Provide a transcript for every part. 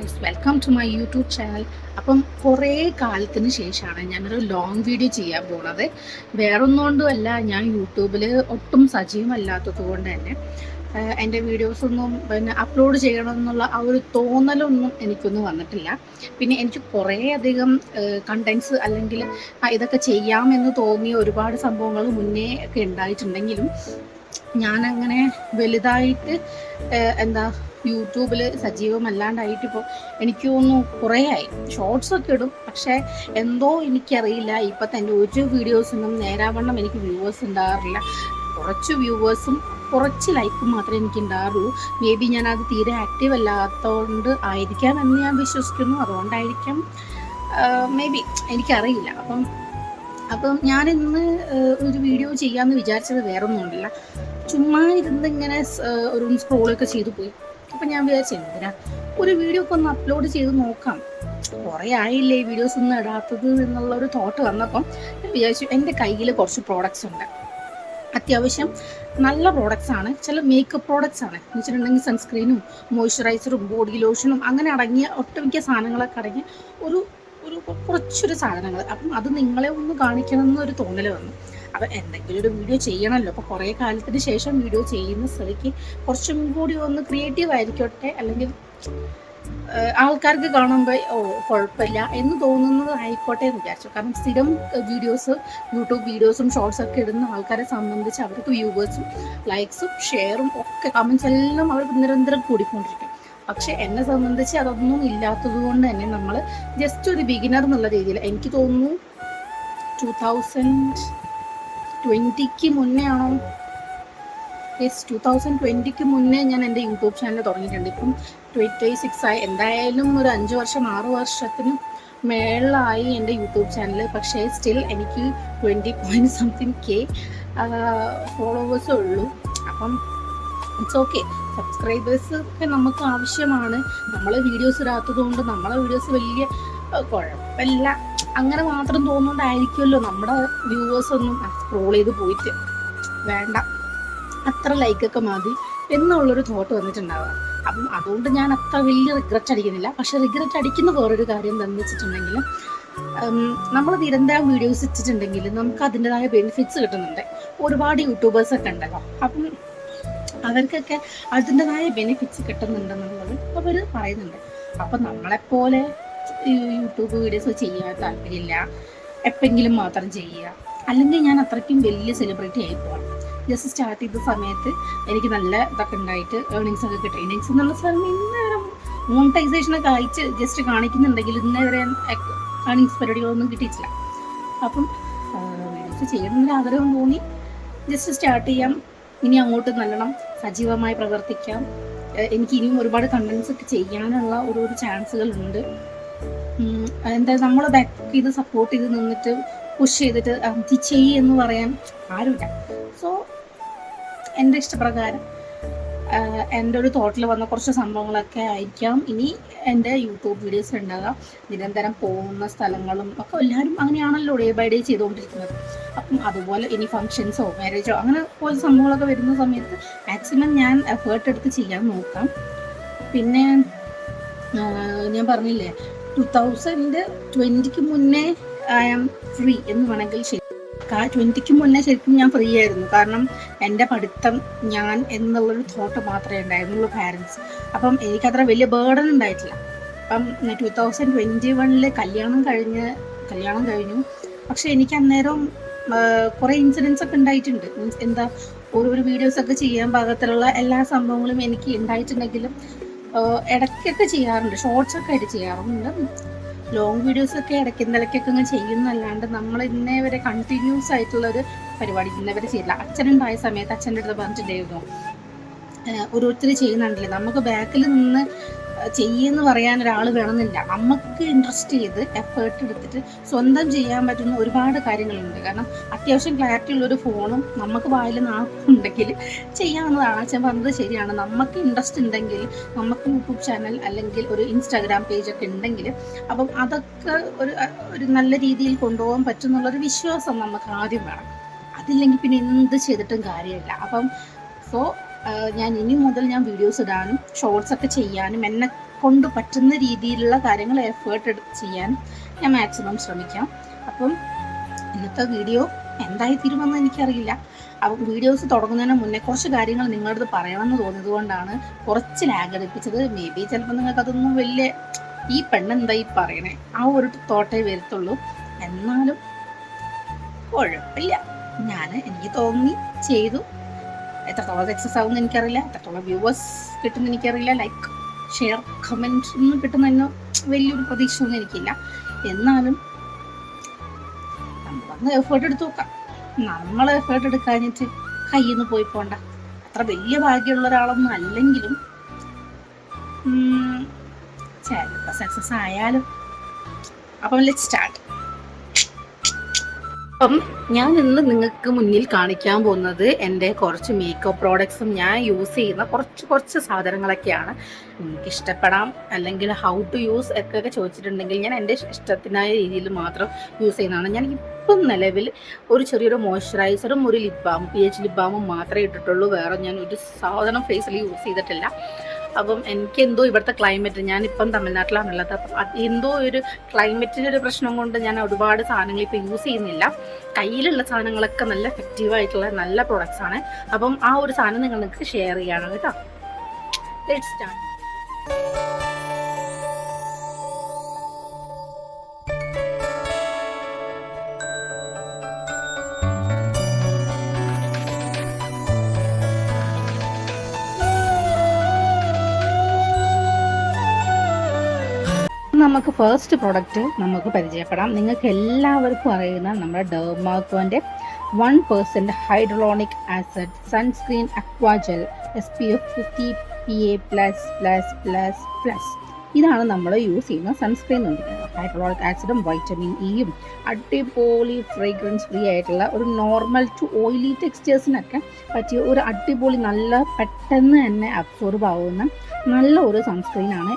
Guys, welcome to my YouTube channel. അപ്പം കുറേ കാലത്തിന് ശേഷമാണ് ഞാനൊരു ലോങ് വീഡിയോ ചെയ്യാൻ പോകുന്നത്. വേറൊന്നുകൊണ്ടുമല്ല, ഞാൻ യൂട്യൂബിൽ ഒട്ടും സജീവമല്ലാത്തത് കൊണ്ട് തന്നെ എൻ്റെ വീഡിയോസൊന്നും പിന്നെ അപ്ലോഡ് ചെയ്യണമെന്നുള്ള ആ ഒരു തോന്നലൊന്നും എനിക്കൊന്നും വന്നിട്ടില്ല. പിന്നെ എനിക്ക് കുറേ അധികം കണ്ടൻസ് അല്ലെങ്കിൽ ഇതൊക്കെ ചെയ്യാമെന്ന് തോന്നിയ ഒരുപാട് സംഭവങ്ങൾ മുന്നേ ഒക്കെ ഉണ്ടായിട്ടുണ്ടെങ്കിലും ഞാനങ്ങനെ വലുതായിട്ട് എന്താ യൂട്യൂബിൽ സജീവമല്ലാണ്ടായിട്ട് ഇപ്പോൾ എനിക്ക് തോന്നുന്നു കുറേ ആയി. ഷോർട്സൊക്കെ ഇടും, പക്ഷേ എന്തോ എനിക്കറിയില്ല, ഇപ്പോഴത്തെ എൻ്റെ ഒരു വീഡിയോസിനും നേരാവണ്ണം എനിക്ക് വ്യൂവേഴ്സ് ഉണ്ടാകാറില്ല. കുറച്ച് വ്യൂവേഴ്സും കുറച്ച് ലൈക്കും മാത്രമേ എനിക്ക് ഉണ്ടാറുള്ളൂ. മേ ബി ഞാനത് തീരെ ആക്റ്റീവ് അല്ലാത്തതുകൊണ്ട് ആയിരിക്കാം എന്ന് ഞാൻ വിശ്വസിക്കുന്നു. അതുകൊണ്ടായിരിക്കാം, മേ ബി, എനിക്കറിയില്ല. അപ്പം ഞാനിന്ന് ഒരു വീഡിയോ ചെയ്യാമെന്ന് വിചാരിച്ചത് വേറൊന്നുമില്ല, ചുമ്മാ ഇരുന്ന് ഇങ്ങനെ ഒരു സ്ക്രോളൊക്കെ ചെയ്തു പോയി. അപ്പം ഞാൻ വിചാരിച്ചു, എന്തിനാ ഒരു വീഡിയോ ഒക്കെ ഒന്ന് അപ്ലോഡ് ചെയ്ത് നോക്കാം, കുറേ ആയില്ലേ വീഡിയോസ് ഒന്നും ഇടാത്തത് എന്നുള്ളൊരു തോട്ട് വന്നപ്പം ഞാൻ വിചാരിച്ചു, എൻ്റെ കയ്യിൽ കുറച്ച് പ്രോഡക്റ്റ്സ് ഉണ്ട്, അത്യാവശ്യം നല്ല പ്രോഡക്റ്റ്സ് ആണ്. ചില മേക്കപ്പ് പ്രോഡക്റ്റ്സ് ആണ് എന്ന് വെച്ചിട്ടുണ്ടെങ്കിൽ സൺസ്ക്രീനും മോയ്സ്ചറൈസറും ബോഡി ലോഷനും അങ്ങനെ അടങ്ങിയ ഒട്ടുമിക്ക സാധനങ്ങളൊക്കെ അടങ്ങിയ ഒരു കുറച്ചൊരു സാധനങ്ങൾ. അപ്പം അത് നിങ്ങളെ ഒന്ന് കാണിക്കണം എന്നൊരു തോന്നൽ വന്നു. അപ്പം എന്തെങ്കിലും ഒരു വീഡിയോ ചെയ്യണമല്ലോ. അപ്പോൾ കുറേ കാലത്തിന് ശേഷം വീഡിയോ ചെയ്യുന്ന സ്ഥിതിക്ക് കുറച്ചും കൂടി ഒന്ന് ക്രിയേറ്റീവ് ആയിരിക്കട്ടെ, അല്ലെങ്കിൽ ആൾക്കാർക്ക് കാണുമ്പോൾ കുഴപ്പമില്ല എന്ന് തോന്നുന്നത് ആയിക്കോട്ടെ എന്ന് വിചാരിച്ചു. കാരണം സ്ഥിരം വീഡിയോസ്, യൂട്യൂബ് വീഡിയോസും ഷോർട്സൊക്കെ ഇടുന്ന ആൾക്കാരെ സംബന്ധിച്ച് അവർക്ക് വ്യൂവേഴ്സും ലൈക്സും ഷെയറും ഒക്കെ കമൻസ് എല്ലാം അവർ നിരന്തരം കൂടിക്കൊണ്ടിരിക്കും. പക്ഷെ എന്നെ സംബന്ധിച്ച് അതൊന്നും ഇല്ലാത്തത് കൊണ്ട് തന്നെ നമ്മൾ ജസ്റ്റ് ഒരു ബിഗിനർ എന്നുള്ള രീതിയിൽ, എനിക്ക് തോന്നുന്നു 2020 മുന്നേ ആണോ, 2020 മുന്നേ ഞാൻ എൻ്റെ യൂട്യൂബ് ചാനൽ തുടങ്ങിയിട്ടുണ്ട്. ഇപ്പം 26 ആയി, എന്തായാലും ഒരു 5 വർഷം 6 വർഷത്തിന് മേളിലായി എൻ്റെ യൂട്യൂബ് ചാനൽ. പക്ഷേ സ്റ്റിൽ എനിക്ക് 20.something K ഫോളോവേഴ്സേ ഉള്ളൂ. അപ്പം ഇറ്റ്സ് ഓക്കെ, സബ്സ്ക്രൈബേഴ്സ് ഒക്കെ നമുക്ക് ആവശ്യമാണ്. നമ്മൾ വീഡിയോസ് ഇടാത്തത് കൊണ്ട് നമ്മളെ വീഡിയോസ് വലിയ കുഴപ്പമില്ല അങ്ങനെ മാത്രം തോന്നുകൊണ്ടായിരിക്കുമല്ലോ നമ്മുടെ വ്യൂവേഴ്സ് ഒന്നും സ്ക്രോൾ ചെയ്ത് പോയിട്ട് വേണ്ട, അത്ര ലൈക്കൊക്കെ മതി എന്നുള്ളൊരു തോട്ട് വന്നിട്ടുണ്ടാവുക. അപ്പം അതുകൊണ്ട് ഞാൻ അത്ര വലിയ റിഗ്രറ്റ് അടിക്കുന്നില്ല. പക്ഷെ റിഗ്രറ്റ് അടിക്കുന്ന വേറൊരു കാര്യം എന്താണെന്ന് വെച്ചിട്ടുണ്ടെങ്കിൽ, നമ്മൾ നിരന്തരം വീഡിയോസ് ഇട്ടിട്ടുണ്ടെങ്കിൽ നമുക്ക് അതിൻ്റെതായ ബെനിഫിറ്റ്സ് കിട്ടുന്നുണ്ട്. ഒരുപാട് യൂട്യൂബേഴ്സൊക്കെ ഉണ്ടല്ലോ, അപ്പം അവർക്കൊക്കെ അതിൻ്റെതായ ബെനിഫിറ്റ്സ് കിട്ടുന്നുണ്ടെന്നുള്ളത് അവർ പറയുന്നുണ്ട്. അപ്പം നമ്മളെപ്പോലെ യൂട്യൂബ് വീഡിയോസ് ചെയ്യാൻ താല്പര്യമില്ല, എപ്പോഴെങ്കിലും മാത്രം ചെയ്യുക, അല്ലെങ്കിൽ ഞാൻ അത്രയ്ക്കും വലിയ സെലിബ്രിറ്റി ആയി പോകാം. ജസ്റ്റ് സ്റ്റാർട്ട് ചെയ്ത സമയത്ത് എനിക്ക് നല്ല ഇതൊക്കെ ഉണ്ടായിട്ട് ഏർണിങ്സ് ഒക്കെ കിട്ടും. ഏർണിങ്സ് എന്നുള്ള സ്ഥലം ഇന്നേവരെ മോണിറ്റൈസേഷനൊക്കെ അയച്ച് ജസ്റ്റ് കാണിക്കുന്നുണ്ടെങ്കിൽ ഇന്നേവരെ ഏർണിങ്സ് പരിപാടികളൊന്നും കിട്ടിയിട്ടില്ല. അപ്പം വീഡിയോസ് ചെയ്യണമെന്നൊരു ആഗ്രഹം തോന്നി, ജസ്റ്റ് സ്റ്റാർട്ട് ചെയ്യാം. ഇനി അങ്ങോട്ട് നല്ലോണം സജീവമായി പ്രവർത്തിക്കാം. എനിക്ക് ഇനിയും ഒരുപാട് കണ്ടൻസ് ഒക്കെ ചെയ്യാനുള്ള ഓരോ ചാൻസുകളുണ്ട്. എന്താ, നമ്മൾ ബാക്ക് ചെയ്ത് സപ്പോർട്ട് ചെയ്ത് നിന്നിട്ട് പുഷ് ചെയ്തിട്ട് അത് എന്ന് പറയാൻ ആരുമില്ല. സോ എൻ്റെ ഇഷ്ടപ്രകാരം എൻ്റെ ഒരു തോട്ടിൽ വന്ന കുറച്ച് സംഭവങ്ങളൊക്കെ ആയിരിക്കാം ഇനി എൻ്റെ യൂട്യൂബ് വീഡിയോസ് ഉണ്ടാകാം. നിരന്തരം പോകുന്ന സ്ഥലങ്ങളും ഒക്കെ എല്ലാവരും അങ്ങനെയാണല്ലോ ഡേ ബൈ ഡേ ചെയ്തുകൊണ്ടിരിക്കുന്നത്. അപ്പം അതുപോലെ ഇനി ഫങ്ഷൻസോ മാരേജോ അങ്ങനെ പോലെ സംഭവങ്ങളൊക്കെ വരുന്ന സമയത്ത് മാക്സിമം ഞാൻ എഫേർട്ട് എടുത്ത് ചെയ്യാൻ നോക്കാം. പിന്നെ ഞാൻ പറഞ്ഞില്ലേ, 2020 മുന്നേ ഐ ആം ഫ്രീ എന്ന് വേണമെങ്കിൽ ശരി. 20 മുന്നേ ശരിക്കും ഞാൻ ഫ്രീ ആയിരുന്നു. കാരണം എൻ്റെ പഠിത്തം, ഞാൻ എന്നുള്ളൊരു തോട്ട് മാത്രമേ ഉണ്ടായിരുന്നുള്ളൂ, പാരൻസ്. അപ്പം എനിക്കത്ര വലിയ ബേർഡൻ ഉണ്ടായിട്ടില്ല. അപ്പം 2021 കല്യാണം കഴിഞ്ഞു. പക്ഷെ എനിക്ക് അന്നേരം കുറേ ഇൻസിഡൻസ് ഒക്കെ ഉണ്ടായിട്ടുണ്ട്. മീൻസ് എന്താ, ഓരോ വീഡിയോസൊക്കെ ചെയ്യാൻ പാകത്തിലുള്ള എല്ലാ സംഭവങ്ങളും എനിക്ക് ഉണ്ടായിട്ടുണ്ടെങ്കിലും ഇടയ്ക്കൊക്കെ ചെയ്യാറുണ്ട്, ഷോർട്സൊക്കെ ആയിട്ട് ചെയ്യാറുണ്ട്. ലോങ് വീഡിയോസൊക്കെ ഇടയ്ക്കിടയ്ക്കൊക്കെ അങ്ങ് ചെയ്യുന്നല്ലാണ്ട് നമ്മൾ ഇന്നേ വരെ കണ്ടിന്യൂസ് ആയിട്ടുള്ളൊരു പരിപാടി ഇന്നേ വരെ ചെയ്യില്ല. അച്ഛനുണ്ടായ സമയത്ത് അച്ഛൻ്റെ അടുത്ത് പറഞ്ഞിട്ടുണ്ടായിരുന്നു, ഓരോരുത്തർ ചെയ്യുന്നുണ്ടല്ലേ, നമുക്ക് ബാക്കിൽ നിന്ന് ചെയ്യുമെന്ന് പറയാൻ ഒരാൾ വേണമെന്നില്ല. നമുക്ക് ഇൻട്രസ്റ്റ് ചെയ്ത് എഫേർട്ട് എടുത്തിട്ട് സ്വന്തം ചെയ്യാൻ പറ്റുന്ന ഒരുപാട് കാര്യങ്ങളുണ്ട്. കാരണം അത്യാവശ്യം ക്ലാരിറ്റി ഉള്ളൊരു ഫോണും നമുക്ക് വായിൽ നാക്കുണ്ടെങ്കിൽ ചെയ്യാവുന്നതാണ്. അച്ഛൻ പറഞ്ഞത് ശരിയാണ്. നമുക്ക് ഇൻട്രസ്റ്റ് ഉണ്ടെങ്കിൽ, നമുക്ക് യൂട്യൂബ് ചാനൽ അല്ലെങ്കിൽ ഒരു ഇൻസ്റ്റാഗ്രാം പേജൊക്കെ ഉണ്ടെങ്കിൽ, അപ്പം അതൊക്കെ ഒരു നല്ല രീതിയിൽ കൊണ്ടുപോകാൻ പറ്റുന്നുള്ളൊരു വിശ്വാസം നമുക്ക് ആദ്യം വേണം. അതില്ലെങ്കിൽ പിന്നെ എന്ത് ചെയ്തിട്ടും കാര്യമില്ല. അപ്പം സോ ഞാൻ ഇനി മുതൽ ഞാൻ വീഡിയോസ് ഇടാനും ഷോർട്സ് ഒക്കെ ചെയ്യാനും എന്നെ കൊണ്ട് പറ്റുന്ന രീതിയിലുള്ള കാര്യങ്ങൾ എഫേർട്ട് എടുത്ത് ചെയ്യാൻ ഞാൻ മാക്സിമം ശ്രമിക്കാം. അപ്പം ഇന്നത്തെ വീഡിയോ എന്തായി തീരുമെന്ന് എനിക്കറിയില്ല. അപ്പം വീഡിയോസ് തുടങ്ങുന്നതിന് മുന്നേ കുറച്ച് കാര്യങ്ങൾ നിങ്ങളുടെ അടുത്ത് പറയണമെന്ന് തോന്നിയത് കൊണ്ടാണ് കുറച്ച് ലാഗ് അടുപ്പിച്ചത്. മേ ബി ചിലപ്പോൾ നിങ്ങൾക്ക് അതൊന്നും വലിയ ഈ പെണ്ണെന്തായി പറയണേ ആ ഒരു തോട്ടേ വരത്തുള്ളൂ. എന്നാലും കുഴപ്പമില്ല, എനിക്ക് തോന്നി ചെയ്തു. എത്രത്തോളം സക്സസ് ആവുമെന്ന് എനിക്കറിയില്ല, എത്രത്തോളം വ്യൂവേഴ്സ് കിട്ടുമെന്ന് എനിക്കറിയില്ല, ലൈക്ക് ഷെയർ കമൻറ്റ് ഒന്നും കിട്ടുന്നതിന് വലിയൊരു പ്രതീക്ഷയൊന്നും എനിക്കില്ല. എന്നാലും നമ്മളൊന്ന് എഫേർട്ട് എടുത്ത് നോക്കാം. നമ്മൾ എഫേർട്ട് എടുക്കാഞ്ഞിട്ട് കയ്യിൽ നിന്ന് പോയി പോണ്ട. അത്ര വലിയ ഭാഗ്യമുള്ള ഒരാളൊന്നും അല്ലെങ്കിലും ചിലപ്പോൾ സക്സസ് ആയാലും. അപ്പം ലെറ്റ്സ് സ്റ്റാർട്ട്. അപ്പം ഞാൻ ഇന്ന് നിങ്ങൾക്ക് മുന്നിൽ കാണിക്കാൻ പോകുന്നത് എൻ്റെ കുറച്ച് മേക്കപ്പ് പ്രോഡക്ട്സും ഞാൻ യൂസ് ചെയ്യുന്ന കുറച്ച് സാധനങ്ങളൊക്കെയാണ്. നിങ്ങൾക്ക് ഇഷ്ടപ്പെടാം, അല്ലെങ്കിൽ ഹൗ ടു യൂസ് ഒക്കെ ചോദിച്ചിട്ടുണ്ടെങ്കിൽ ഞാൻ എൻ്റെ ഇഷ്ടത്തിനായ രീതിയിൽ മാത്രം യൂസ് ചെയ്യുന്നതാണ്. ഞാൻ ഇപ്പം നിലവിൽ ഒരു ചെറിയൊരു മോയ്സ്ചറൈസറും ഒരു ലിപ് ബാമും PH ലിപ് ബാമും മാത്രമേ ഇട്ടിട്ടുള്ളൂ. വേറെ ഞാൻ ഒരു സാധനം ഫേസിൽ യൂസ് ചെയ്തിട്ടില്ല. അപ്പം എനിക്കെന്തോ ഇവിടുത്തെ ക്ലൈമറ്റ്, ഞാനിപ്പം തമിഴ്നാട്ടിലാണുള്ളത്, അപ്പം എന്തോ ഒരു ക്ലൈമറ്റിൻ്റെ ഒരു പ്രശ്നം കൊണ്ട് ഞാൻ ഒരുപാട് സാധനങ്ങൾ ഇപ്പോൾ യൂസ് ചെയ്യുന്നില്ല. കയ്യിലുള്ള സാധനങ്ങളൊക്കെ നല്ല എഫക്റ്റീവായിട്ടുള്ള നല്ല പ്രോഡക്റ്റ്സ് ആണ്. അപ്പം ആ ഒരു സാധനം നിങ്ങൾക്ക് ഷെയർ ചെയ്യാണ് കേട്ടോ. Let's start. നമുക്ക് ഫസ്റ്റ് പ്രൊഡക്റ്റ് നമുക്ക് പരിചയപ്പെടാം. നിങ്ങൾക്ക് എല്ലാവർക്കും അറിയുന്ന നമ്മുടെ ഡെർമാക്കോൻ്റെ 1% ഹൈഡ്രോണിക് ആസിഡ് സൺസ്ക്രീൻ അക്വാ ജെൽ SPF 50 PA++++. ഇതാണ് നമ്മൾ യൂസ് ചെയ്യുന്ന സൺസ്ക്രീൻ. ഹൈഡ്രോണിക് ആസിഡും വൈറ്റമിൻ ഇയും അടിപൊളി ഫ്രേഗ്രൻസ് ഫ്രീ ആയിട്ടുള്ള ഒരു നോർമൽ ടു ഓയിലി ടെക്സ്റ്റേഴ്സിനൊക്കെ പറ്റിയ ഒരു അടിപൊളി നല്ല പെട്ടെന്ന് തന്നെ അബ്സോർബ് ആവുന്ന നല്ല ഒരു സൺസ്ക്രീനാണ്.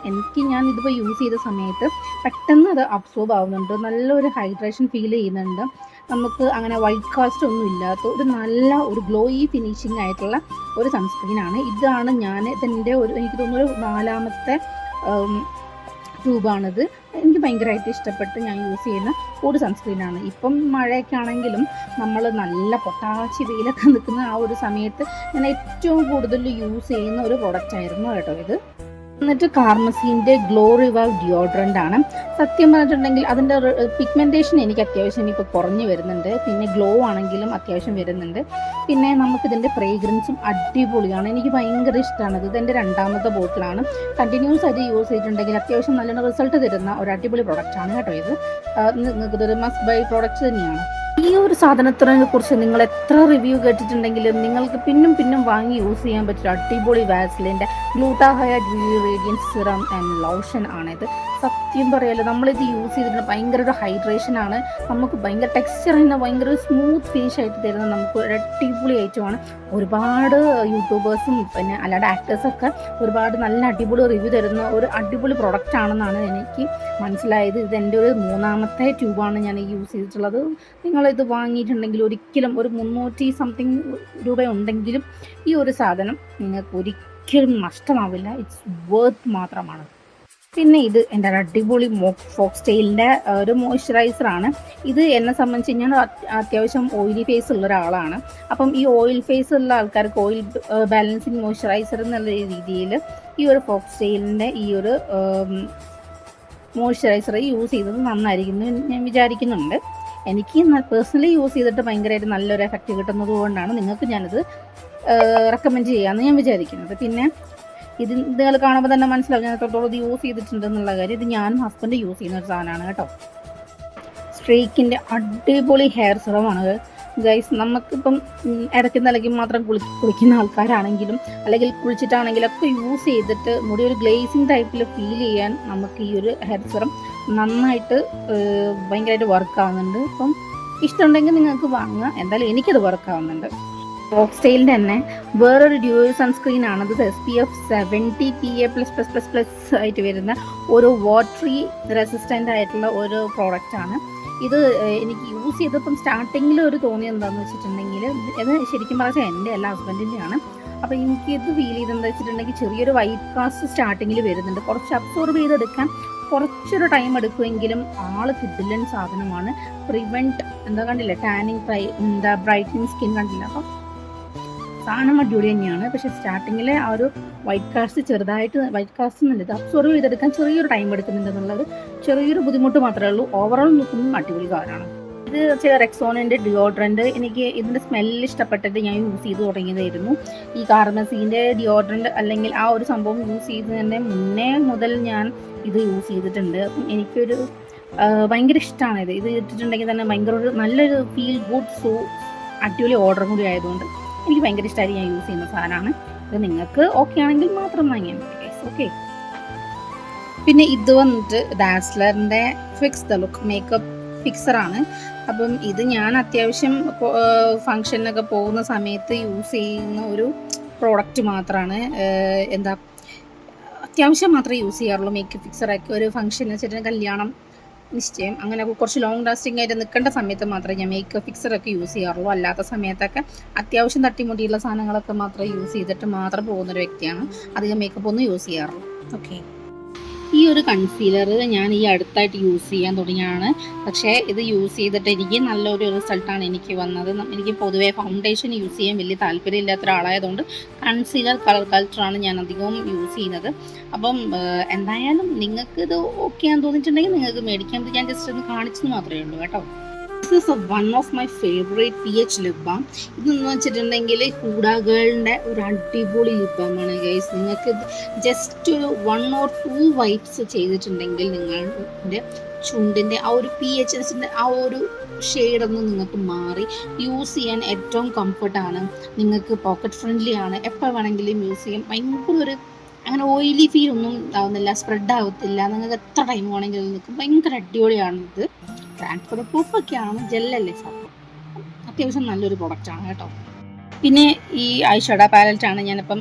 ഞാൻ ഇതിപ്പോൾ യൂസ് ചെയ്ത സമയത്ത് പെട്ടെന്ന് അത് അബ്സോർബ് ആവുന്നുണ്ട്, നല്ലൊരു ഹൈഡ്രേഷൻ ഫീൽ ചെയ്യുന്നുണ്ട്. നമുക്ക് അങ്ങനെ വൈറ്റ് കാസ്റ്റ് ഒന്നും ഇല്ലാത്ത ഒരു നല്ല ഒരു ഗ്ലോയി ഫിനിഷിംഗ് ആയിട്ടുള്ള ഒരു സൺസ്ക്രീനാണ്. ഇതാണ് ഇതിൻ്റെ എനിക്ക് തോന്നുന്നു 4ാമത്തെ ട്യൂബാണിത്. എനിക്ക് ഭയങ്കരമായിട്ട് ഇഷ്ടപ്പെട്ട് ഞാൻ യൂസ് ചെയ്യുന്ന ഒരു സൺസ്ക്രീനാണ്. ഇപ്പം മഴയൊക്കെ ആണെങ്കിലും നമ്മൾ നല്ല പൊട്ടാച്ചി വെയിലൊക്കെ നിൽക്കുന്ന ആ ഒരു സമയത്ത് ഞാൻ ഏറ്റവും കൂടുതൽ യൂസ് ചെയ്യുന്ന ഒരു പ്രൊഡക്റ്റ് ആയിരുന്നു കേട്ടോ ഇത്. എന്നിട്ട് കാർമസീൻ്റെ ഗ്ലോ റിവൈവ് ഡിയോഡ്രൻ്റ് ആണ്. സത്യം പറഞ്ഞിട്ടുണ്ടെങ്കിൽ അതിൻ്റെ പിഗ്മെൻറ്റേഷൻ എനിക്ക് അത്യാവശ്യം ഇപ്പോൾ കുറഞ്ഞു വരുന്നുണ്ട്, പിന്നെ ഗ്ലോ ആണെങ്കിലും അത്യാവശ്യം വരുന്നുണ്ട്. പിന്നെ നമുക്കിതിൻ്റെ ഫ്രേഗ്രൻസും അടിപൊളിയാണ്, എനിക്ക് ഭയങ്കര ഇഷ്ടമാണ്. ഇതെൻ്റെ 2ാമത്തെ ബോട്ടിലാണ്. കണ്ടിന്യൂസ് ആയിട്ട് യൂസ് ചെയ്തിട്ടുണ്ടെങ്കിൽ അത്യാവശ്യം നല്ല റിസൾട്ട് തരുന്ന ഒരു അടിപൊളി പ്രൊഡക്റ്റാണ് കേട്ടോ ഇത്. നിങ്ങൾക്കിതൊരു മസ്റ്റ് ബൈ പ്രൊഡക്റ്റ് തന്നെയാണ്. ഈ ഒരു സാധനത്തിനെ കുറിച്ച് നിങ്ങൾ എത്ര റിവ്യൂ കേട്ടിട്ടുണ്ടെങ്കിലും നിങ്ങൾക്ക് പിന്നും വാങ്ങി യൂസ് ചെയ്യാൻ പറ്റിയ അടിപൊളി വാസ്ലിൻ്റെ ഗ്ലൂട്ടാഹൈഡ് റേഡിയൻസ് സിറം ആൻഡ് ലോഷൻ ആണിത്. സത്യം പറയാലോ, നമ്മളിത് യൂസ് ചെയ്തിട്ടുണ്ട് ഭയങ്കര ഒരു ഹൈഡ്രേഷൻ ആണ്, നമുക്ക് ഭയങ്കര ടെക്സ്ചർ തന്നെ ഭയങ്കര സ്മൂത്ത് ഫിനിഷ് ആയിട്ട് തരുന്ന നമുക്ക് ഒരു അടിപൊളി ഐറ്റമാണ്. ഒരുപാട് യൂട്യൂബേഴ്സും പിന്നെ അല്ലാതെ ആക്ടേഴ്സൊക്കെ ഒരുപാട് നല്ല അടിപൊളി റിവ്യൂ തരുന്ന ഒരു അടിപൊളി പ്രൊഡക്റ്റ് ആണെന്നാണ് എനിക്ക് മനസ്സിലായത്. ഇതെൻ്റെ ഒരു 3ാമത്തെ ട്യൂബാണ് ഞാൻ യൂസ് ചെയ്തിട്ടുള്ളത്. നിങ്ങളിത് വാങ്ങിയിട്ടുണ്ടെങ്കിൽ ഒരിക്കലും ഒരു 300 സംതിങ് രൂപ ഉണ്ടെങ്കിലും ഈ ഒരു സാധനം നിങ്ങൾക്ക് ഒരിക്കലും നഷ്ടമാവില്ല. ഇറ്റ്സ് വർത്ത് മാത്രമാണ്. പിന്നെ ഇത് എൻ്റെ അടിപൊളി ഫോക്സ്റ്റെയിലിൻ്റെ ഒരു മോയ്സ്ചറൈസറാണ്. ഇത് എന്നെ സംബന്ധിച്ച് ഞാൻ അത്യാവശ്യം ഓയിലി ഫേസ് ഉള്ള ഒരാളാണ്. അപ്പം ഈ ഓയിൽ ഫേസ് ഉള്ള ആൾക്കാർക്ക് ഓയിൽ ബാലൻസിങ് മോയ്സ്ചറൈസർ എന്നുള്ള രീതിയിൽ ഈ ഒരു ഫോക്സ്റ്റെയിലിൻ്റെ ഈ ഒരു മോയ്സ്ചറൈസർ യൂസ് ചെയ്തത് നന്നായിരിക്കും ഞാൻ വിചാരിക്കുന്നുണ്ട്. എനിക്ക് പേഴ്സണലി യൂസ് ചെയ്തിട്ട് ഭയങ്കരമായിട്ട് നല്ലൊരു എഫക്റ്റ് കിട്ടുന്നത് കൊണ്ടാണ് നിങ്ങൾക്ക് ഞാനിത് റെക്കമെൻഡ് ചെയ്യാമെന്ന് ഞാൻ വിചാരിക്കുന്നത്. പിന്നെ നിങ്ങൾ കാണുമ്പോൾ തന്നെ മനസ്സിലാവും ഞാൻ എത്രത്തോളം ഇത് യൂസ് ചെയ്തിട്ടുണ്ടെന്നുള്ള കാര്യം. ഇത് ഞാനും ഹസ്ബൻഡ് യൂസ് ചെയ്യുന്ന ഒരു സാധനമാണ് കേട്ടോ. സ്ട്രീക്കിൻ്റെ അടിപൊളി ഹെയർ സിറമാണ് ഗൈസ്. നമുക്കിപ്പം ഇടയ്ക്ക് നിലയ്ക്ക് മാത്രം കുളിക്കുന്ന ആൾക്കാരാണെങ്കിലും അല്ലെങ്കിൽ കുളിച്ചിട്ടാണെങ്കിലൊക്കെ യൂസ് ചെയ്തിട്ട് മുടി ഒരു ഗ്ലേസിങ് ടൈപ്പിൽ ഫീൽ ചെയ്യാൻ നമുക്ക് ഈ ഒരു ഹെയർ സിറം നന്നായിട്ട് ഭയങ്കരമായിട്ട് വർക്കാവുന്നുണ്ട്. അപ്പം ഇഷ്ടമുണ്ടെങ്കിൽ നിങ്ങൾക്ക് വാങ്ങുക. എന്തായാലും എനിക്കത് വർക്കാവുന്നുണ്ട്. ഫോക്സ്റ്റെയിലിൻ്റെ തന്നെ വേറൊരു ഡ്യൂവൽ സൺസ്ക്രീൻ ആണത്. SPF 70 PA+++ ആയിട്ട് വരുന്ന ഒരു വാട്ടറി റെസിസ്റ്റൻ്റ് ആയിട്ടുള്ള ഒരു പ്രോഡക്റ്റാണ് ഇത്. എനിക്ക് യൂസ് ചെയ്തപ്പം സ്റ്റാർട്ടിങ്ങിൽ ഒരു തോന്നിയത് എന്താണെന്ന് വെച്ചിട്ടുണ്ടെങ്കിൽ ഇത് ശരിക്കും പറഞ്ഞാൽ എൻ്റെ അല്ല ഹസ്ബൻഡിൻ്റെയാണ്. അപ്പോൾ എനിക്ക് ഇത് ഫീൽ ചെയ്തെന്ന് വെച്ചിട്ടുണ്ടെങ്കിൽ ചെറിയൊരു വൈറ്റ് കാസ്റ്റ് സ്റ്റാർട്ടിങ്ങിൽ വരുന്നുണ്ട്. കുറച്ച് അബ്സോർബ് ചെയ്തെടുക്കാൻ കുറച്ചൊരു ടൈം എടുക്കുമെങ്കിലും ആള് കിഡിലൻ സാധനമാണ്. പ്രിവെൻറ്റ് എന്താ കണ്ടില്ല, ടാനിങ് ബ്രൈറ്റനിങ് സ്കിൻ കണ്ടില്ല. അപ്പം സാധനം അടിപൊളി തന്നെയാണ്. പക്ഷെ സ്റ്റാർട്ടിങ്ങിലെ ആ ഒരു വൈറ്റ് കാസ്റ്റ് ചെറുതായിട്ട്, വൈറ്റ് കാസ്റ്റ് നല്ലത് അബ്സോർവ് ചെയ്തെടുക്കാൻ ചെറിയൊരു ടൈം എടുക്കുന്നുണ്ട് എന്നുള്ളൊരു ചെറിയൊരു ബുദ്ധിമുട്ട് മാത്രമേ ഉള്ളൂ. ഓവറോൾ നോക്കുമ്പോൾ അടിപൊളി കാറാണ്. ഇത് റെക്സോണിൻ്റെ ഡിയോഡ്രൻറ്റ്. എനിക്ക് ഇതിൻ്റെ സ്മെല്ല് ഇഷ്ടപ്പെട്ടിട്ട് ഞാൻ യൂസ് ചെയ്ത് തുടങ്ങിയതായിരുന്നു. ഈ കാർമസീൻ്റെ ഡിയോഡ്രൻറ്റ് അല്ലെങ്കിൽ ആ ഒരു സംഭവം യൂസ് ചെയ്തതിൻ്റെ മുന്നേ മുതൽ ഞാൻ ഇത് യൂസ് ചെയ്തിട്ടുണ്ട്. എനിക്കൊരു ഭയങ്കര ഇഷ്ടമാണ് ഇത് ഇട്ടിട്ടുണ്ടെങ്കിൽ തന്നെ ഭയങ്കര ഒരു നല്ലൊരു ഫീൽ ഗുഡ്. സോ അടിപൊളി ഓർഡറും കൂടി ആയതുകൊണ്ട് എനിക്ക് ഭയങ്കര ഇഷ്ടമായിട്ട് ഞാൻ യൂസ് ചെയ്യുന്ന സാധനമാണ്. ഇത് നിങ്ങൾക്ക് ഓക്കെ ആണെങ്കിൽ മാത്രം വാങ്ങിയാൽ മതി. ഓക്കെ. പിന്നെ ഇത് വന്നിട്ട് ഡാസ്ലറിൻ്റെ ഫിക്സ് ദ ലുക്ക് മേക്കപ്പ് ഫിക്സറാണ്. അപ്പം ഇത് ഞാൻ അത്യാവശ്യം ഫങ്ഷനൊക്കെ പോകുന്ന സമയത്ത് യൂസ് ചെയ്യുന്ന ഒരു പ്രോഡക്റ്റ് മാത്രമാണ്. അത്യാവശ്യം മാത്രമേ യൂസ് ചെയ്യാറുള്ളൂ മേക്കപ്പ് ഫിക്സറൊക്കെ. ഒരു ഫംഗ്ഷൻ വെച്ചിട്ട് കല്യാണം, നിശ്ചയം, അങ്ങനെ കുറച്ച് ലോങ് ലാസ്റ്റിംഗ് ആയിട്ട് നിൽക്കേണ്ട സമയത്ത് മാത്രമേ ഞാൻ മേക്കപ്പ് ഫിക്സറൊക്കെ യൂസ് ചെയ്യാറുള്ളൂ. അല്ലാത്ത സമയത്തൊക്കെ അത്യാവശ്യം തട്ടിമുട്ടിയുള്ള സാധനങ്ങളൊക്കെ മാത്രമേ യൂസ് ചെയ്തിട്ട് മാത്രം പോകുന്നൊരു വ്യക്തിയാണ്. അധികം മേക്കപ്പ് ഒന്നും യൂസ് ചെയ്യാറുള്ളൂ. ഓക്കെ. ഈ ഒരു കൺസീലർ ഞാൻ ഈ അടുത്തായിട്ട് യൂസ് ചെയ്യാൻ തുടങ്ങിയാണ്. പക്ഷേ ഇത് യൂസ് ചെയ്തിട്ട് എനിക്ക് നല്ലൊരു റിസൾട്ടാണ് എനിക്ക് വന്നത്. എനിക്ക് പൊതുവേ ഫൗണ്ടേഷൻ യൂസ് ചെയ്യാൻ വലിയ താല്പര്യമില്ലാത്ത ഒരാളായതുകൊണ്ട് കൺസീലർ കളർ കൾച്ചറാണ് ഞാൻ അധികവും യൂസ് ചെയ്യുന്നത്. അപ്പം എന്തായാലും നിങ്ങൾക്ക് ഇത് ഓക്കെ ആണെന്ന് തോന്നിയിട്ടുണ്ടെങ്കിൽ നിങ്ങൾക്ക് മേടിക്കാൻ. ഞാൻ ജസ്റ്റ് ഒന്ന് കാണിച്ചെന്ന് മാത്രമേ ഉള്ളൂ കേട്ടോ. This is one of my favourite PH lip balm. ഇതെന്ന് വെച്ചിട്ടുണ്ടെങ്കിൽ ഹൂഡ ഗേളിൻ്റെ ഒരു അടിപൊളി ലിപ് ബാമാണ് ഗൈസ്. നിങ്ങൾക്ക് ജസ്റ്റ് ഒരു 1 or 2 വൈപ്സ് ചെയ്തിട്ടുണ്ടെങ്കിൽ നിങ്ങളുടെ ചുണ്ടിൻ്റെ ആ ഒരു PH ആ ഒരു ഷെയ്ഡൊന്നും നിങ്ങൾക്ക് മാറി യൂസ് ചെയ്യാൻ ഏറ്റവും കംഫർട്ടാണ്. നിങ്ങൾക്ക് പോക്കറ്റ് ഫ്രണ്ട്ലി ആണ്. എപ്പോൾ വേണമെങ്കിലും യൂസ് ചെയ്യാം. ഭയങ്കര ഒരു അങ്ങനെ ഓയിലി ഫീൽ ഒന്നും ആവുന്നില്ല, സ്പ്രെഡ് ആവത്തില്ല. നിങ്ങൾക്ക് എത്ര ടൈം വേണമെങ്കിലും നിൽക്കും. ഭയങ്കര അടിപൊളിയാണ് ഇത്. ട്രാൻസ്ഫർ പ്രൂഫൊക്കെയാണ്, ജെല്ലല്ലേ സാധനം. അത്യാവശ്യം നല്ലൊരു പ്രൊഡക്റ്റാണ് കേട്ടോ. പിന്നെ ഈ ഐഷാഡോ പാലറ്റാണ് ഞാനിപ്പം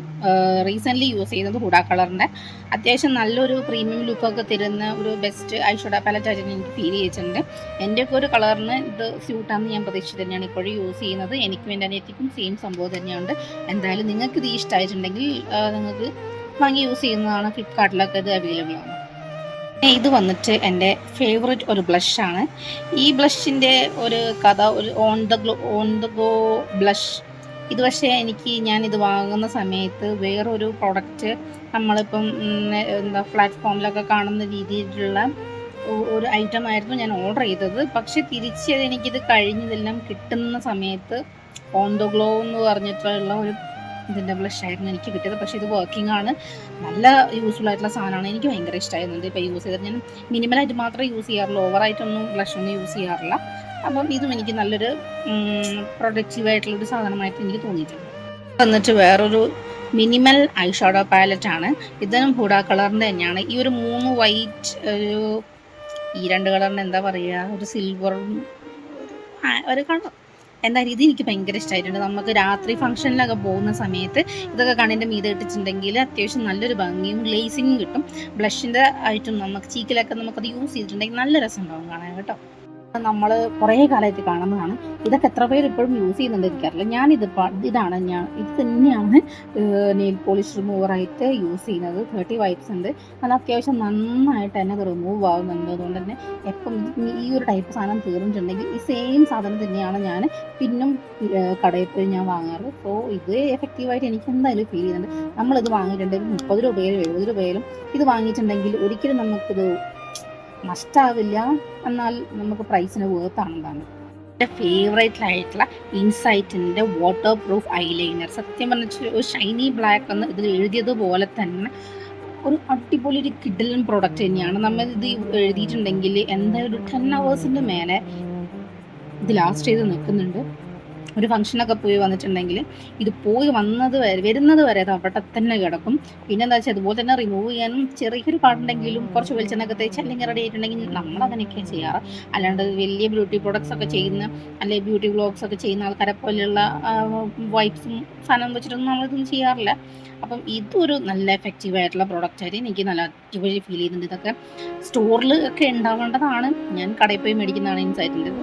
റീസെൻ്റ്ലി യൂസ് ചെയ്യുന്നത്. ഹൂഡ കളറിൻ്റെ അത്യാവശ്യം നല്ലൊരു പ്രീമിയം ലുക്കൊക്കെ തരുന്ന ഒരു ബെസ്റ്റ് ഐഷാഡോ പാലറ്റായിട്ട് എനിക്ക് ഫീൽ ചെയ്തിട്ടുണ്ട്. എൻ്റെയൊക്കെ ഒരു കളറിന് ഇത് സ്യൂട്ടാണെന്ന് ഞാൻ പ്രതീക്ഷിച്ച് തന്നെയാണ് ഇപ്പോഴും യൂസ് ചെയ്യുന്നത്. എനിക്കും എൻ്റെ അനിയത്തിക്കും സെയിം സംഭവം തന്നെയുണ്ട്. എന്തായാലും നിങ്ങൾക്ക് ഇത് ഇഷ്ടമായിട്ടുണ്ടെങ്കിൽ നിങ്ങൾക്ക് വാങ്ങി യൂസ് ചെയ്യുന്നതാണ്. ഫ്ലിപ്കാർട്ടിലൊക്കെ ഇത് അവൈലബിൾ ആണ്. ഇത് വന്നിട്ട് എൻ്റെ ഫേവറേറ്റ് ഒരു ബ്ലഷാണ്. ഈ ബ്ലഷിൻ്റെ ഒരു കഥ, ഒരു ഓൺ ദ ഗോ ബ്ലഷ്. ഇത് പക്ഷേ ഞാനിത് വാങ്ങുന്ന സമയത്ത് വേറൊരു പ്രോഡക്റ്റ് നമ്മളിപ്പം പ്ലാറ്റ്ഫോമിലൊക്കെ കാണുന്ന രീതിയിലുള്ള ഒരു ഐറ്റം ആയിരുന്നു ഞാൻ ഓർഡർ ചെയ്തത്. പക്ഷെ എനിക്കിത് കഴിഞ്ഞതെല്ലാം കിട്ടുന്ന സമയത്ത് ഓൺ ദ ഗ്ലോ എന്ന് പറഞ്ഞിട്ടുള്ള ഒരു ഇതിൻ്റെ ബ്ലഷായിരുന്നു എനിക്ക് കിട്ടിയത്. പക്ഷേ ഇത് വർക്കിംഗ് ആണ്, നല്ല യൂസ്ഫുൾ ആയിട്ടുള്ള സാധനമാണ്. എനിക്ക് ഭയങ്കര ഇഷ്ടമായിരുന്നുണ്ട്. ഇപ്പോൾ യൂസ് ചെയ്തിട്ട് ഞാൻ മിനിമലായിട്ട് മാത്രമേ യൂസ് ചെയ്യാറുള്ളൂ, ഓവറായിട്ടൊന്നും ബ്ലഷൊന്നും യൂസ് ചെയ്യാറില്ല. അപ്പം ഇതും എനിക്ക് നല്ലൊരു പ്രൊഡക്റ്റീവായിട്ടുള്ളൊരു സാധനമായിട്ട് എനിക്ക് തോന്നിയിട്ടുണ്ട്. എന്നിട്ട് വേറൊരു മിനിമൽ ഐഷാഡോ പാലറ്റാണ്. ഇതിനും ഹൂഡ കളറിൻ്റെ തന്നെയാണ്. ഈ ഒരു 3 വൈറ്റ്, ഈ 2 കളറിന് എന്താ പറയുക, ഒരു സിൽവറും ഒരു കളർ എന്തായാലും ഇത് എനിക്ക് ഭയങ്കര ഇഷ്ടമായിട്ടുണ്ട്. നമുക്ക് രാത്രി ഫംഗ്ഷനിലൊക്കെ പോകുന്ന സമയത്ത് ഇതൊക്കെ കണ്ണിൻ്റെ മീതെ ഇട്ടിട്ടുണ്ടെങ്കിൽ അത്യാവശ്യം നല്ലൊരു ഭംഗിയും ഗ്ലേസിങ്ങും കിട്ടും. ബ്ലഷിൻ്റെ ആയിട്ടും നമുക്ക് ചീക്കിലൊക്കെ നമുക്കത് യൂസ് ചെയ്തിട്ടുണ്ടെങ്കിൽ നല്ല രസം ഉണ്ടാവും കാണാൻ കേട്ടോ. നമ്മൾ കുറേ കാലമായിട്ട് കാണുന്നതാണ്. ഇതൊക്കെ എത്ര പേര് ഇപ്പോഴും യൂസ് ചെയ്യുന്നുണ്ട് എനിക്കറിയില്ല. ഇത് തന്നെയാണ് നെയിൽ പോളിഷ് റിമൂവറായിട്ട് യൂസ് ചെയ്യുന്നത്. 30 വൈപ്സ് ഉണ്ട്. അത് അത്യാവശ്യം നന്നായിട്ട് തന്നെ അത് റിമൂവ് ആവുന്നുണ്ട്. അതുകൊണ്ട് തന്നെ എപ്പം ഈ ഒരു ടൈപ്പ് സാധനം തീർന്നിട്ടുണ്ടെങ്കിൽ ഈ സെയിം സാധനം തന്നെയാണ് ഞാൻ പിന്നും കടയിൽ പോയി ഞാൻ വാങ്ങാറ്. സോ ഇത് എഫക്റ്റീവായിട്ട് എനിക്ക് എന്തായാലും ഫീൽ ചെയ്യുന്നുണ്ട്. നമ്മളിത് വാങ്ങിയിട്ടുണ്ടെങ്കിൽ 30 രൂപയിലും 70 രൂപയിലും ഇത് വാങ്ങിയിട്ടുണ്ടെങ്കിൽ ഒരിക്കലും നമുക്കിത് നഷ്ടമാവില്ല. എന്നാൽ നമുക്ക് പ്രൈസിന് വേർത്താണെന്നാണ്. എൻ്റെ ഫേവറേറ്റ് ആയിട്ടുള്ള ഇൻസൈറ്റിൻ്റെ വാട്ടർ പ്രൂഫ് ഐലൈനർ. സത്യം പറഞ്ഞാൽ ഒരു ഷൈനി ബ്ലാക്ക് എന്ന് ഇതിൽ എഴുതിയതുപോലെ തന്നെ ഒരു അടിപൊളി ഒരു കിഡിലൻ പ്രോഡക്റ്റ് തന്നെയാണ്. നമ്മൾ ഇത് എഴുതിയിട്ടുണ്ടെങ്കിൽ എന്തായാലും 10 hours മേലെ ഇത് ലാസ്റ്റ് ചെയ്ത് നിൽക്കുന്നുണ്ട്. ഒരു ഫംഗ്ഷനൊക്കെ പോയി വന്നിട്ടുണ്ടെങ്കിൽ ഇത് പോയി വരുന്നത് വരെ അത് അവിടെ തന്നെ കിടക്കും. പിന്നെ എന്താ വെച്ചാൽ അതുപോലെ തന്നെ റിമൂവ് ചെയ്യാനും ചെറിയൊരു പാടുണ്ടെങ്കിലും കുറച്ച് വെളിച്ചെണ്ണൊക്കെ തേച്ച് അല്ലെങ്കിൽ റെഡി ആയിട്ടുണ്ടെങ്കിൽ നമ്മളങ്ങനെയൊക്കെയാണ് ചെയ്യാറ്. അല്ലാണ്ട് വലിയ ബ്യൂട്ടി പ്രോഡക്ട്സ് ഒക്കെ ചെയ്യുന്ന അല്ലെങ്കിൽ ബ്യൂട്ടി വ്ളോഗ്സ് ഒക്കെ ചെയ്യുന്ന ആൾക്കാരെ പോലെയുള്ള വൈപ്സും സാധനം വെച്ചിട്ടൊന്നും നമ്മളിതൊന്നും ചെയ്യാറില്ല. അപ്പം ഇതൊരു നല്ല എഫക്റ്റീവ് ആയിട്ടുള്ള പ്രോഡക്റ്റായിട്ട് എനിക്ക് നല്ല അടിപൊളി ഫീൽ ചെയ്യുന്നുണ്ട്. ഇതൊക്കെ സ്റ്റോറിൽ ഒക്കെ ഉണ്ടാവേണ്ടതാണ്. ഞാൻ കടയിൽ പോയി മേടിക്കുന്നതാണ് ഇൻസൈറ്റിൻ്റെ.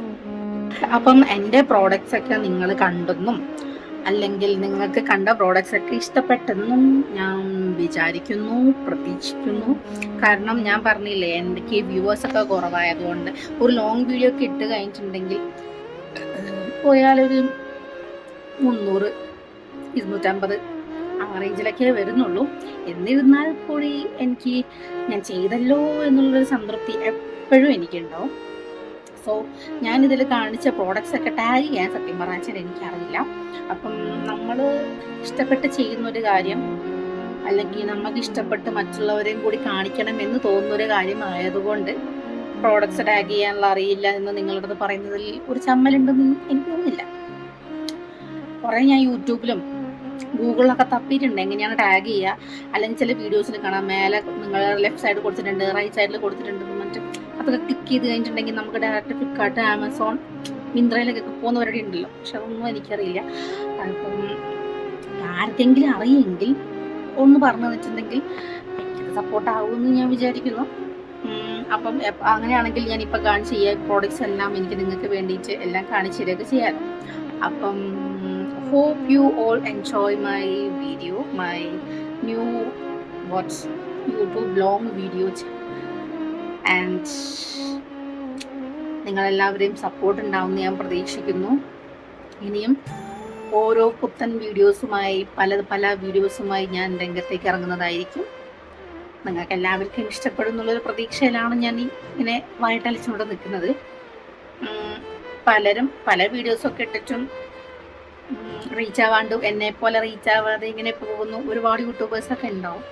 അപ്പം എൻ്റെ പ്രോഡക്റ്റ്സ് ഒക്കെ നിങ്ങൾ കണ്ടെന്നും അല്ലെങ്കിൽ നിങ്ങൾക്ക് കണ്ട പ്രോഡക്റ്റ്സ് ഒക്കെ ഇഷ്ടപ്പെട്ടെന്നും ഞാൻ വിചാരിക്കുന്നു, പ്രതീക്ഷിക്കുന്നു. കാരണം ഞാൻ പറഞ്ഞില്ലേ, എനിക്ക് വ്യൂവേഴ്സ് ഒക്കെ കുറവായതുകൊണ്ട് ഒരു ലോങ് വീഡിയോ ഒക്കെ ഇട്ട് കഴിഞ്ഞിട്ടുണ്ടെങ്കിൽ പോയാലൊരു 300, 250 ആ റേഞ്ചിലൊക്കെ വരുന്നുള്ളൂ. എന്നിരുന്നാൽ കൂടി എനിക്ക് ഞാൻ ചെയ്തല്ലോ എന്നുള്ളൊരു സംതൃപ്തി എപ്പോഴും എനിക്കുണ്ടാവും. സോ ഞാനിതിൽ കാണിച്ച പ്രോഡക്റ്റ്സ് ഒക്കെ ടാഗ് ചെയ്യാൻ സത്യം പറഞ്ഞാൽ എനിക്കറിയില്ല. അപ്പം നമ്മൾ ഇഷ്ടപ്പെട്ട് ചെയ്യുന്നൊരു കാര്യം, അല്ലെങ്കിൽ നമുക്ക് ഇഷ്ടപ്പെട്ട് മറ്റുള്ളവരെയും കൂടി കാണിക്കണം എന്ന് തോന്നുന്നൊരു കാര്യമായതുകൊണ്ട് പ്രോഡക്റ്റ്സ് ടാഗ് ചെയ്യാനുള്ള അറിയില്ല എന്ന് നിങ്ങളുടെ അടുത്ത് പറയുന്നതിൽ ഒരു ചമ്മലുണ്ടെന്ന് എനിക്ക് തോന്നുന്നില്ല. കുറേ ഞാൻ യൂട്യൂബിലും ഗൂഗിളിലൊക്കെ തപ്പിയിട്ടുണ്ട് എങ്ങനെയാണ് ടാഗ് ചെയ്യുക. അല്ലെങ്കിൽ ചില വീഡിയോസിൽ കാണാം മേലെ നിങ്ങൾ ലെഫ്റ്റ് സൈഡ് കൊടുത്തിട്ടുണ്ട്, റൈറ്റ് സൈഡിൽ കൊടുത്തിട്ടുണ്ട്, മറ്റു അതൊക്കെ ക്ലിക്ക് ചെയ്ത് കഴിഞ്ഞിട്ടുണ്ടെങ്കിൽ നമുക്ക് ഡയറക്റ്റ് ഫ്ലിപ്കാർട്ട്, ആമസോൺ, മിന്ത്രയിലൊക്കെ പോകുന്നവരുടെ ഉണ്ടല്ലോ. പക്ഷെ അതൊന്നും എനിക്കറിയില്ല. അപ്പം ആർക്കെങ്കിലും അറിയെങ്കിൽ ഒന്ന് പറഞ്ഞു വെച്ചിട്ടുണ്ടെങ്കിൽ എനിക്കത് സപ്പോർട്ട് ആകുമെന്ന് ഞാൻ വിചാരിക്കുന്നു. അപ്പം അങ്ങനെയാണെങ്കിൽ ഞാൻ ഇപ്പം കാണിച്ച് ഈ പ്രോഡക്റ്റ്സ് എല്ലാം എനിക്ക് നിങ്ങൾക്ക് വേണ്ടിയിട്ട് എല്ലാം കാണിച്ചു തരികയൊക്കെ ചെയ്യാം. അപ്പം hope you all enjoy my video, my new YouTube long videos, and നിങ്ങളെല്ലാവരെയും സപ്പോർട്ട് ഉണ്ടാവുമെന്ന് ഞാൻ പ്രതീക്ഷിക്കുന്നു. ഇനിയും ഓരോ പുത്തൻ വീഡിയോസുമായി പല വീഡിയോസുമായി ഞാൻ രംഗത്തേക്ക് ഇറങ്ങുന്നതായിരിക്കും. നിങ്ങൾക്ക് എല്ലാവർക്കും ഇഷ്ടപ്പെടുന്നുള്ളൊരു പ്രതീക്ഷയിലാണ് ഞാൻ ഇങ്ങനെ വായിട്ടലിച്ചുകൊണ്ട് നിൽക്കുന്നത്. പലരും പല വീഡിയോസൊക്കെ ഇട്ടിട്ടും റീച്ച് ആവാണ്ട് എന്നെ പോലെ റീച്ച് ആവാതെ ഇങ്ങനെ പോകുന്നു ഒരുപാട് യൂട്യൂബേഴ്സൊക്കെ ഉണ്ടാവും.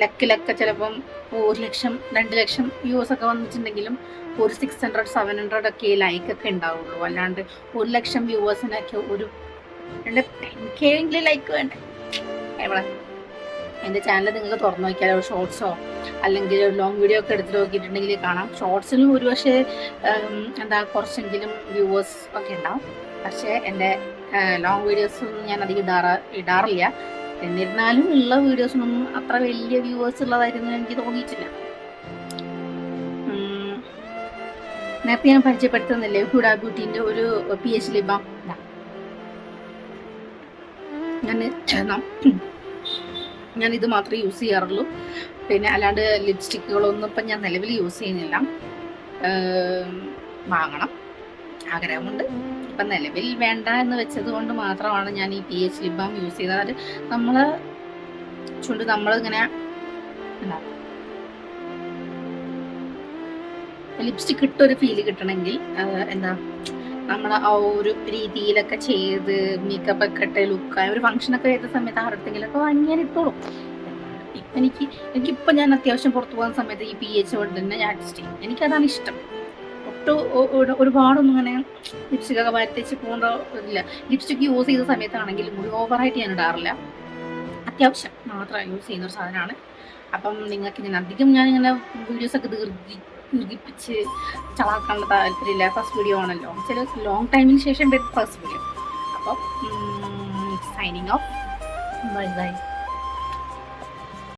ലക്കിലൊക്കെ ചിലപ്പം 1,00,000 2,00,000 വ്യൂസ് ഒക്കെ വന്നിട്ടുണ്ടെങ്കിലും ഒരു 600 700 ഒക്കെ ലൈക്കൊക്കെ ഉണ്ടാവുള്ളൂ. അല്ലാണ്ട് 1,00,000 വ്യൂവേഴ്സിനൊക്കെ ഒരു 10K എങ്കിലും ലൈക്ക് വേണ്ടേ? എവിടെ എൻ്റെ ചാനൽ നിങ്ങൾക്ക് തുറന്നു നോക്കിയാലോ, ഷോർട്സോ അല്ലെങ്കിൽ ഒരു ലോങ് വീഡിയോ ഒക്കെ എടുത്ത് നോക്കിയിട്ടുണ്ടെങ്കിൽ കാണാം. ഷോർട്സിലും ഒരു പക്ഷേ കുറച്ചെങ്കിലും വ്യൂവേഴ്സ് ഒക്കെ ഉണ്ടാവും. പക്ഷേ എൻ്റെ ലോങ് വീഡിയോസൊന്നും ഞാൻ അധികം ഇടാറില്ല. എന്നിരുന്നാലും ഉള്ള വീഡിയോസിനൊന്നും അത്ര വലിയ വ്യൂവേഴ്സ് ഉള്ളതായിരുന്നു എനിക്ക് തോന്നിയിട്ടില്ല. നേരത്തെ ഞാൻ പരിചയപ്പെടുത്തുന്നില്ലേ ഹുഡ ബ്യൂട്ടീൻ്റെ ഒരു PH ലിപ് ബാം. ഞാൻ ഇത് മാത്രമേ യൂസ് ചെയ്യാറുള്ളൂ. പിന്നെ അല്ലാണ്ട് ലിപ്സ്റ്റിക്കുകളൊന്നും ഇപ്പം ഞാൻ നിലവിൽ യൂസ് ചെയ്യുന്നില്ല. വാങ്ങണം ആഗ്രഹമുണ്ട്. ഇപ്പം നിലവിൽ വേണ്ട എന്ന് വെച്ചത് കൊണ്ട് മാത്രമാണ് ഞാൻ ഈ PH ലിപ് ബാം യൂസ് ചെയ്തത്. അത് നമ്മളിങ്ങനെ ലിപ്സ്റ്റിക് ഇട്ടൊരു ഫീല് കിട്ടണമെങ്കിൽ നമ്മൾ ആ ഒരു രീതിയിലൊക്കെ ചെയ്ത് മേക്കപ്പ് ഒക്കെ ഇട്ട് ലുക്കായ ഒരു ഫംഗ്ഷനൊക്കെ ചെയ്ത സമയത്ത് ആരുടെങ്കിലൊക്കെ വാങ്ങിയാൽ ഇട്ടോളും. എനിക്കിപ്പോൾ ഞാൻ അത്യാവശ്യം പുറത്തു പോകുന്ന സമയത്ത് ഈ PH കൊണ്ട് തന്നെ ഞാൻ അഡ്ജസ്റ്റ് ചെയ്യും. എനിക്കതാണ് ഇഷ്ടം. ഒരുപാടൊന്നും അങ്ങനെ ലിപ്സ്റ്റിക്കൊക്കെ വരത്തേച്ച് പോകേണ്ട ഇല്ല. ലിപ്സ്റ്റിക്ക് യൂസ് ചെയ്ത സമയത്താണെങ്കിലും ഓവറായിട്ട് ഞാൻ ഇടാറില്ല. അത്യാവശ്യം മാത്രം യൂസ് ചെയ്യുന്ന ഒരു സാധനമാണ്. അപ്പം നിങ്ങൾക്ക് ഞാനിങ്ങനെ വീഡിയോസൊക്കെ ദീർഘിപ്പിച്ച് ചളാക്കാനുള്ള താല്പര്യമില്ല. ഫസ്റ്റ് വീഡിയോ ആണല്ലോ, ചില ലോങ് ടൈമിന് ശേഷം ഫസ്റ്റ് വീഡിയോ. അപ്പം സൈനിങ് ഓഫ്. Bye bye.